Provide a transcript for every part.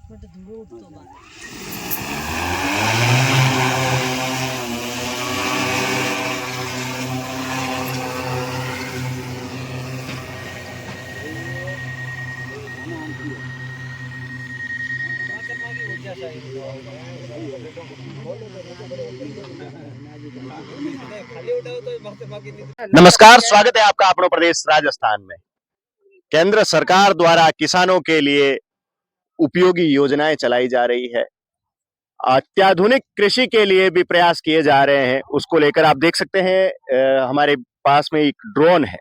नमस्कार, स्वागत है आपका अपनो प्रदेश राजस्थान में। केंद्र सरकार द्वारा किसानों के लिए उपयोगी योजनाएं चलाई जा रही है। अत्याधुनिक कृषि के लिए भी प्रयास किए जा रहे हैं। उसको लेकर आप देख सकते हैं हमारे पास में एक ड्रोन है।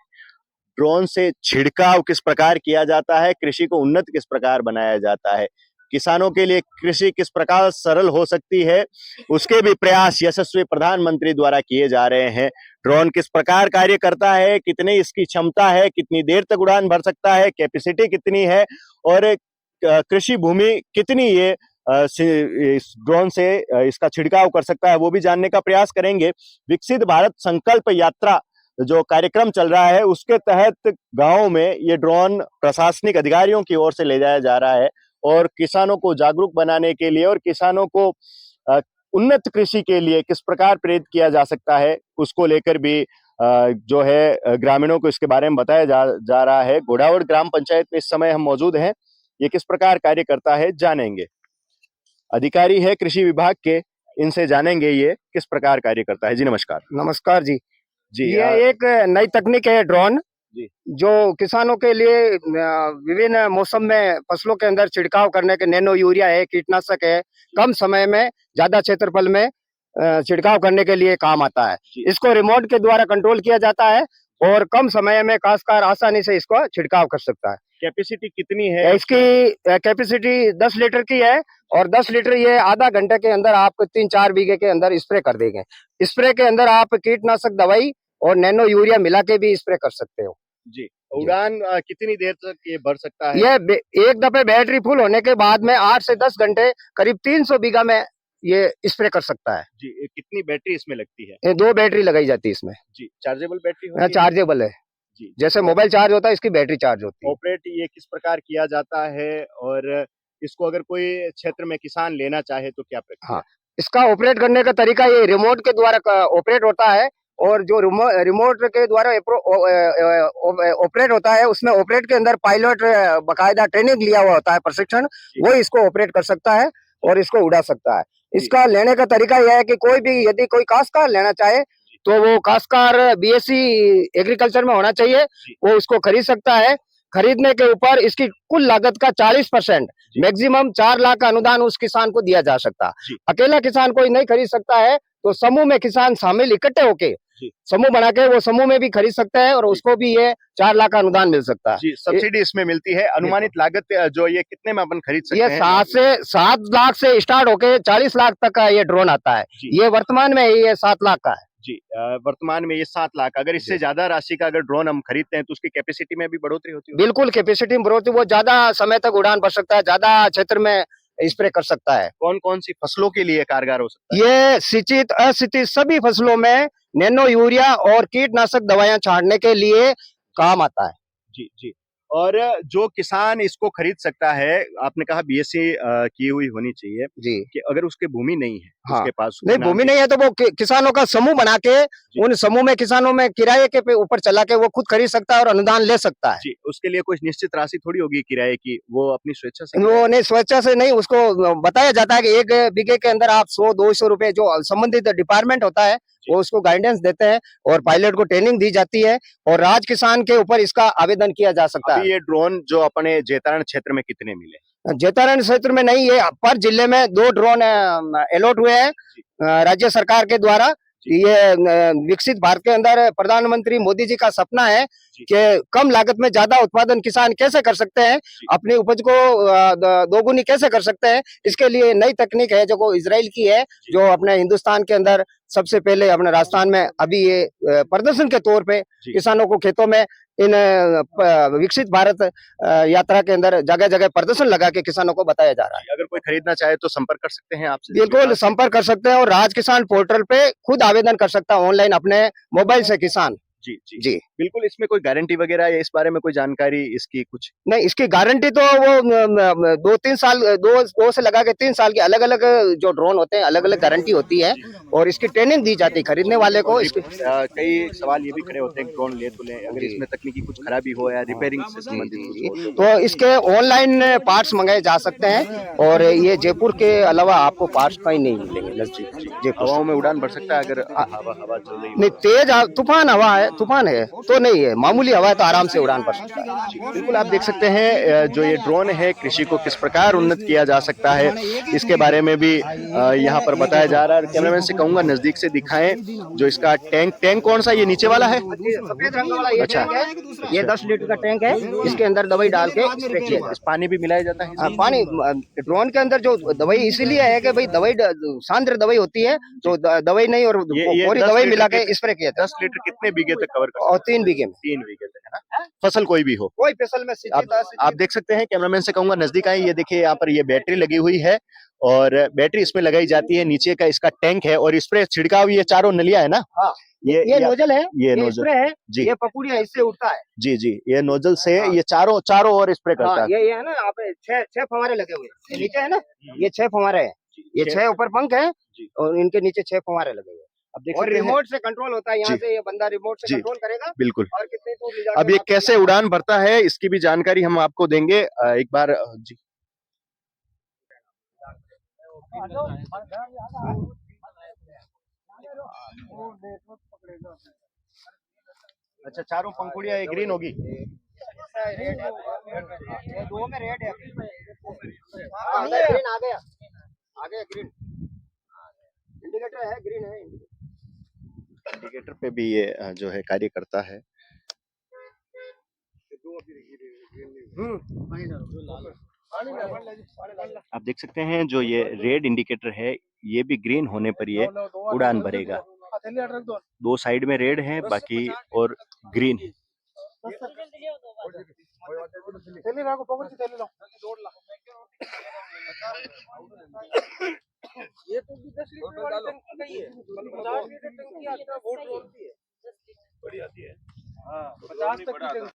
ड्रोन से छिड़काव किस प्रकार किया जाता है, कृषि को उन्नत किस प्रकार बनाया जाता है, किसानों के लिए कृषि किस प्रकार सरल हो सकती है, उसके भी प्रयास यशस्वी प्रधानमंत्री द्वारा किए जा रहे हैं। ड्रोन किस प्रकार कार्य करता है, कितनी इसकी क्षमता है, कितनी देर तक उड़ान भर सकता है, कैपेसिटी कितनी है और कृषि भूमि कितनी ये इस ड्रोन से इसका छिड़काव कर सकता है, वो भी जानने का प्रयास करेंगे। विकसित भारत संकल्प यात्रा जो कार्यक्रम चल रहा है उसके तहत गांव में ये ड्रोन प्रशासनिक अधिकारियों की ओर से ले जाया जा रहा है और किसानों को जागरूक बनाने के लिए और किसानों को उन्नत कृषि के लिए किस प्रकार प्रेरित किया जा सकता है उसको लेकर भी जो है ग्रामीणों को इसके बारे में बताया जा रहा है। घोड़ावड़ ग्राम पंचायत में इस समय हम मौजूद हैं। ये किस प्रकार कार्य करता है जानेंगे। अधिकारी है कृषि विभाग के, इनसे जानेंगे ये किस प्रकार कार्य करता है। जी नमस्कार। नमस्कार जी। जी ये एक नई तकनीक है ड्रोन जी, जो किसानों के लिए विभिन्न मौसम में फसलों के अंदर छिड़काव करने के नैनो यूरिया है, कीटनाशक है, कम समय में ज्यादा क्षेत्रफल में छिड़काव करने के लिए काम आता है। इसको रिमोट के द्वारा कंट्रोल किया जाता है और कम समय में काश्तकार आसानी से इसको छिड़काव कर सकता है। कैपेसिटी कितनी है? इसकी कैपेसिटी 10 लीटर की है और 10 लीटर ये आधा घंटे के अंदर आप 3-4 बीघे के अंदर स्प्रे कर देंगे। स्प्रे के अंदर आप कीटनाशक दवाई और नैनो यूरिया मिला के भी स्प्रे कर सकते हो। जी, उड़ान कितनी देर तक ये भर सकता है? ये एक दफे बैटरी फुल होने के बाद में 8 से 10 घंटे करीब 300 बीघा में ये स्प्रे कर सकता है। जी, कितनी बैटरी इसमें लगती है? ये 2 बैटरी लगाई जाती है इसमें। जी, चार्जेबल बैटरी होती है? चार्जेबल है जी, जैसे मोबाइल चार्ज होता है इसकी बैटरी चार्ज होती है। ऑपरेट ये किस प्रकार किया जाता है और इसको अगर कोई क्षेत्र में किसान लेना चाहे तो क्या प्रक्रिया? हाँ, इसका ऑपरेट करने का तरीका ये रिमोट के द्वारा ऑपरेट होता है और जो रिमोट के द्वारा ऑपरेट होता है उसमें ऑपरेट के अंदर पायलट बकायदा ट्रेनिंग लिया हुआ होता है, प्रशिक्षण, वो इसको ऑपरेट कर सकता है और इसको उड़ा सकता है। इसका लेने का तरीका यह है कि कोई भी यदि कोई काश्तकार लेना चाहे तो वो काश्तकार बीएससी एग्रीकल्चर में होना चाहिए, वो उसको खरीद सकता है। खरीदने के ऊपर इसकी कुल लागत का 40% मैक्सिमम 4 लाख का अनुदान उस किसान को दिया जा सकता है। अकेला किसान कोई नहीं खरीद सकता है तो समूह में किसान शामिल इकट्ठे होके समूह बना के वो समूह में भी खरीद सकते हैं और उसको भी ये 4 लाख का अनुदान मिल सकता है। जी, सब्सिडी इसमें मिलती है। अनुमानित लागत जो ये कितने में अपन खरीद सकते हैं? ये 7 लाख से स्टार्ट होके 40 लाख तक का ये ड्रोन आता है। ये वर्तमान में ये 7 लाख का है। जी, वर्तमान में ये 7 लाख। अगर इससे ज्यादा राशि का अगर ड्रोन हम खरीदते हैं तो उसकी कैपेसिटी में भी बढ़ोतरी होती है? बिल्कुल, कैपेसिटी में बढ़ोतरी, वो ज्यादा समय तक उड़ान भर सकता है, ज्यादा क्षेत्र में स्प्रे कर सकता है। कौन कौन सी फसलों के लिए कारगर हो सकता है? ये सिंचित असिंचित सभी फसलों में नैनो यूरिया और कीटनाशक दवाइयां छांटने के लिए काम आता है। जी जी। और जो किसान इसको खरीद सकता है, आपने कहा बीएससी की हुई होनी चाहिए जी, कि अगर उसके भूमि नहीं है, हाँ, उसके पास नहीं भूमि नहीं है तो वो किसानों का समूह बना के उन समूह में किसानों में किराए के ऊपर चला के वो खुद खरीद सकता है और अनुदान ले सकता है। जी, उसके लिए कुछ निश्चित राशि थोड़ी होगी किराए की, वो अपनी स्वेच्छा से? वो नहीं, स्वेच्छा से नहीं, उसको बताया जाता है कि 1 बीघे के अंदर आप 100-200 रुपए जो संबंधित डिपार्टमेंट होता है वो उसको गाइडेंस देते हैं और पायलट को ट्रेनिंग दी जाती है और राज किसान के ऊपर इसका आवेदन किया जा सकता है। ये ड्रोन जो अपने जेतारण क्षेत्र में कितने मिले? जेतारण क्षेत्र में नहीं, ये पर जिले में 2 ड्रोन अलॉट हुए हैं राज्य सरकार के द्वारा। ये विकसित भारत के अंदर प्रधानमंत्री मोदी जी का सपना है कि कम लागत में ज्यादा उत्पादन किसान कैसे कर सकते हैं, अपनी उपज को दोगुनी कैसे कर सकते हैं। इसके लिए नई तकनीक है जो इजराइल की है, जो अपने हिंदुस्तान के अंदर सबसे पहले अपने राजस्थान में अभी ये प्रदर्शन के तौर पे किसानों को खेतों में इन विकसित भारत यात्रा के अंदर जगह जगह प्रदर्शन लगा के किसानों को बताया जा रहा है। अगर कोई खरीदना चाहे तो संपर्क कर सकते हैं आपसे? बिल्कुल संपर्क कर सकते हैं और राज किसान पोर्टल पे खुद आवेदन कर सकता है ऑनलाइन अपने मोबाइल से किसान। जी जी जी बिल्कुल। इसमें कोई गारंटी वगैरह या इस बारे में कोई जानकारी इसकी कुछ? नहीं, इसकी गारंटी तो वो 2-3 साल, दो से लगा के 3 साल की अलग अलग जो ड्रोन होते हैं अलग अलग गारंटी होती है, और इसकी ट्रेनिंग दी जाती है खरीदने वाले को। इसकी कई सवाल ये भी खड़े होते हैं, ड्रोन ले तो लें, अगर जी इसमें तकनीकी कुछ खराबी हो या रिपेयरिंग से जी संबंधित जी कुछ जी, हो तो तो इसके ऑनलाइन पार्ट्स मंगाए जा सकते हैं, और ये जयपुर के अलावा आपको पार्ट्स कहीं नहीं मिलेंगे नजदीक जयपुर हवाओं से। में उड़ान भर सकता है अगर हवा हवा चल रही नहीं, हो? तेज तूफान हवा है, तूफान है तो नहीं है, मामूली हवा है तो आराम से उड़ान भर सकता है। बिल्कुल। आप देख सकते हैं जो ये ड्रोन है कृषि को किस प्रकार उन्नत किया जा सकता है, इसके बारे में भी यहाँ पर बताया जा रहा है। कैमरामैन से कहूंगा नजदीक से दिखाएं जो इसका टैंक टैंक कौन सा, ये नीचे वाला है? सफेद रंग वाला ये अच्छा टैंक है, ये 10 लीटर का टैंक है, इसके अंदर दवाई डाल के स्प्रे किया जाता है। इस पानी भी मिलाया जाता है हाँ, इसमें? पानी ड्रोन के अंदर जो दवाई इसीलिए है कि भाई दवाई सांद्र दवाई होती है, तो दवाई नहीं और ये पूरी 10 दवाई लीटर मिला के स्प्रे किया जाता 10 लीटर कितने बीघे तक कवर कर है, और सकते 3 बीघे में। हैं? 3 बीघे तक, है ना? फसल कोई भी हो। कोई फसल में आप देख सकते हैं, कैमरामैन से कहूंगा नजदीक आए, ये देखिए यहाँ पर ये बैटरी लगी हुई है और बैटरी इसमें लगाई जाती है, नीचे का इसका टैंक है और स्प्रे छिड़काव ये चारों नलियां है ना? हाँ, ये नोजल है, ये ये नोजल स्प्रे है, जी ये पपुड़िया इससे उठता है। जी जी, ये नोजल से हाँ। ये चारों चारों ओर स्प्रे करता हाँ, है। ये है ना, आप छह फव्वारे लगे हुए हैं, ये नीचे है ना, ये 6 फव्वारे हैं, ये 6 ऊपर पंख है जी। और इनके नीचे 6 फव्वारे लगे हुए हैं। अब देख और सकते हैं रिमोट से कंट्रोल होता है, यहाँ जी से ये बंदा रिमोट से जी कंट्रोल करेगा बिल्कुल। और कितनी दूर ले जाके अब ये वहाँ पे कैसे उड़ान भरता है इसकी भी जानकारी हम आपको देंगे एक बार जी। अच्छा, चारों पंखुड़ियां ये ग्रीन होगी? रेड है, ये दो में रेड है, ग्रीन आ गया, ग्रीन इंडिकेटर है, ग्रीन है। इंडिकेटर पे भी ये जो है कार्य करता है। आप देख सकते हैं जो ये रेड इंडिकेटर है ये भी ग्रीन होने पर ये उड़ान भरेगा। 2 साइड में रेड है बाकी और ग्रीन है। ये तो 10 लीटर वाली टंकी है, 50 लीटर टंकी आता है, बहुत जोरती है, बड़ी आती है। हाँ, 50 तक की टंकी।